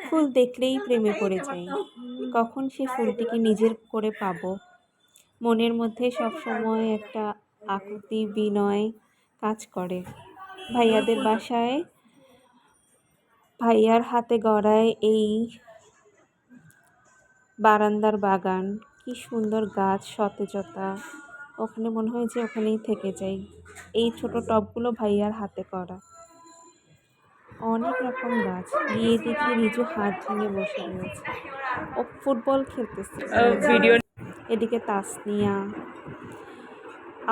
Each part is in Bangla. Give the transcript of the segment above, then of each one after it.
ফুল দেখলেই প্রেমে পড়ে যাই। কখন সে ফুলটিকে নিজের করে পাবো। মনের মধ্যে সবসময় একটা আকুতি বিনয় কাজ করে। ভাইয়াদের বাসায় ভাইয়ার হাতে গড়ায় এই বারান্দার বাগান, কি সুন্দর গাছ, সতেজতা। ওখানে মনে হয় যে ওখানেই থেকে যাই। এই ছোট টবগুলো ভাইয়ার হাতে করা। অনেক রকম গাছ। গিয়ে দেখি রিজু হাত ভেঙে বসে রয়েছে। ও ফুটবল খেলতেছে। এদিকে তাসনিয়া।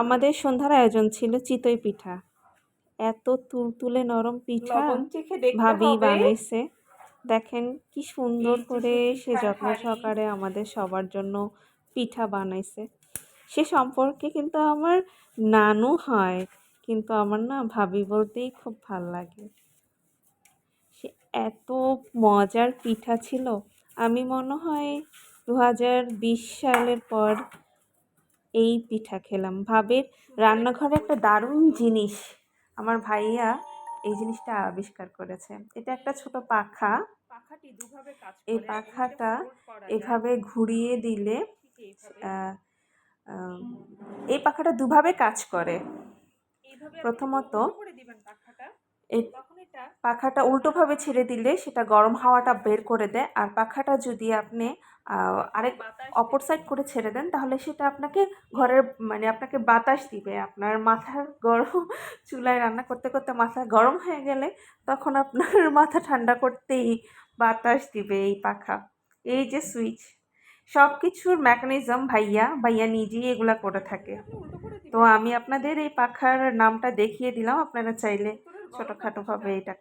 আমাদের সন্ধ্যার আয়োজন ছিল চিতই পিঠা। এত তুলতুলে নরম পিঠা ভাবি বানাইছে। দেখেন কি সুন্দর করে সে যত্ন সহকারে আমাদের সবার জন্য পিঠা বানাইছে। সে সম্পর্কে কিন্তু আমার নানু হয়, কিন্তু আমার না ভাবি বলতেই খুব ভাল লাগে। সে এত মজার পিঠা ছিল। আমি মনে হয় 2020 সালের পর এই পিঠা খেলাম। ভাবির রান্নাঘরে একটা দারুণ জিনিস আমার ভাইয়া এই জিনিসটা আবিষ্কার করেছে। এটা একটা ছোট পাখা। এই পাখাটা এভাবে ঘুরিয়ে দিলে এই পাখাটা দুভাবে কাজ করে। প্রথমত এই পাখাটা উল্টোভাবে ছেড়ে দিলে সেটা গরম হাওয়াটা বের করে দেয়, আর পাখাটা যদি আপনি আরেক অপর সাইড করে ছেড়ে দেন তাহলে সেটা আপনাকে ঘরের মানে আপনাকে বাতাস দিবে। আপনার মাথার গরম চুলায় রান্না করতে করতে মাথা গরম হয়ে গেলে তখন আপনার মাথা ঠান্ডা করতেই বাতাস দিবে এই পাখা। এই যে সুইচ, সব কিছুর মেকানিজম ভাইয়া নিজেই এগুলা করে থাকে। তো আমি আপনাদের এই পাখার নামটা দেখিয়ে দিলাম। আপনারা চাইলে ছোটোখাটোভাবে এটা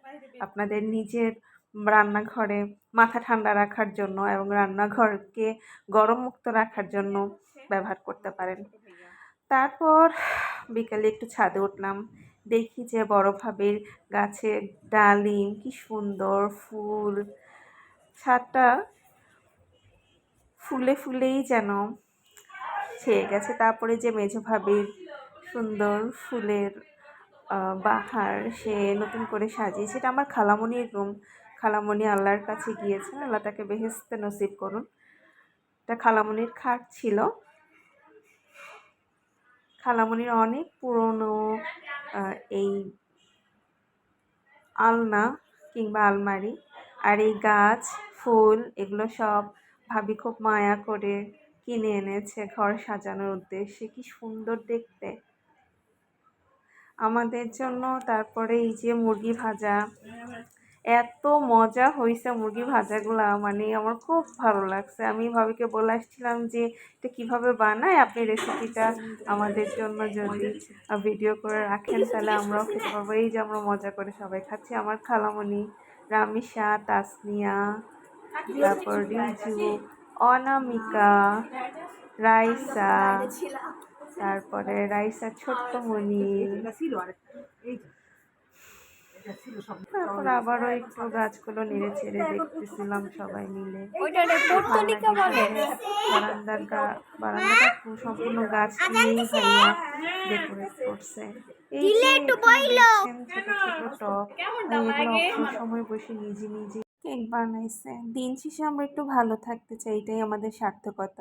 আপনাদের নিজের রান্নাঘরে মাথা ঠান্ডা রাখার জন্য এবং রান্নাঘরকে গরম মুক্ত রাখার জন্য ব্যবহার করতে পারেন। তারপর বিকালে একটু ছাদে উঠলাম। দেখি যে বড় ভাবির গাছে ডালিম, কি সুন্দর ফুল। ছাদটা ফুলে ফুলেই যেন ছেয়ে গেছে। তারপরে যে মেজো ভাবির সুন্দর ফুলের বাহার সে নতুন করে সাজিয়েছে। এটা আমার খালামণির রুম। খালামণি আল্লাহর কাছে গিয়েছেন, আল্লাহ তাকে বেহেশতে নসিব করুন। এটা খালামণির খাট ছিল। খালামণির অনেক পুরনো এই আলনা কিংবা আলমারি, আর এই গাছ ফুল এগুলো সব ভাবি খুব মায়া করে কিনে এনেছে ঘর সাজানোর উদ্দেশ্যে। কি সুন্দর দেখতে আমাদের জন্য। তারপরে এই যে মুরগি ভাজা, এত মজা হয়েছে মুরগি ভাজাগুলা, মানে আমার খুব ভালো লাগছে। আমি ভাবিকে বলে আসছিলাম যে এটা কীভাবে বানায়, আপনি রেসিপিটা আমাদের জন্য যদি ভিডিও করে রাখেন তাহলে আমরাও খেতে পারবো। এই যে আমরা মজা করে সবাই খাচ্ছি। আমার খালামণি, রামিশা, তাসনিয়া, তারপর রিজু, অনামিকা, রাইসা, তারপরে রাইসার ছোট্ট মনি, তারপর আবারও একটু গাছগুলো নেড়ে চেড়ে দেখতেছিলাম সবাই মিলে। বারান্দাটা সম্পূর্ণ গাছ দিয়েই ভাইয়া ডেকোরেট করছে। এই যে দেখছেন ছোট ছোট টব, এগুলো অবসর সময় বসে নিজে নিজে কেক বানাইছে। দিন শেষে আমরা একটু ভালো থাকতে চাই, এটাই আমাদের সার্থকতা।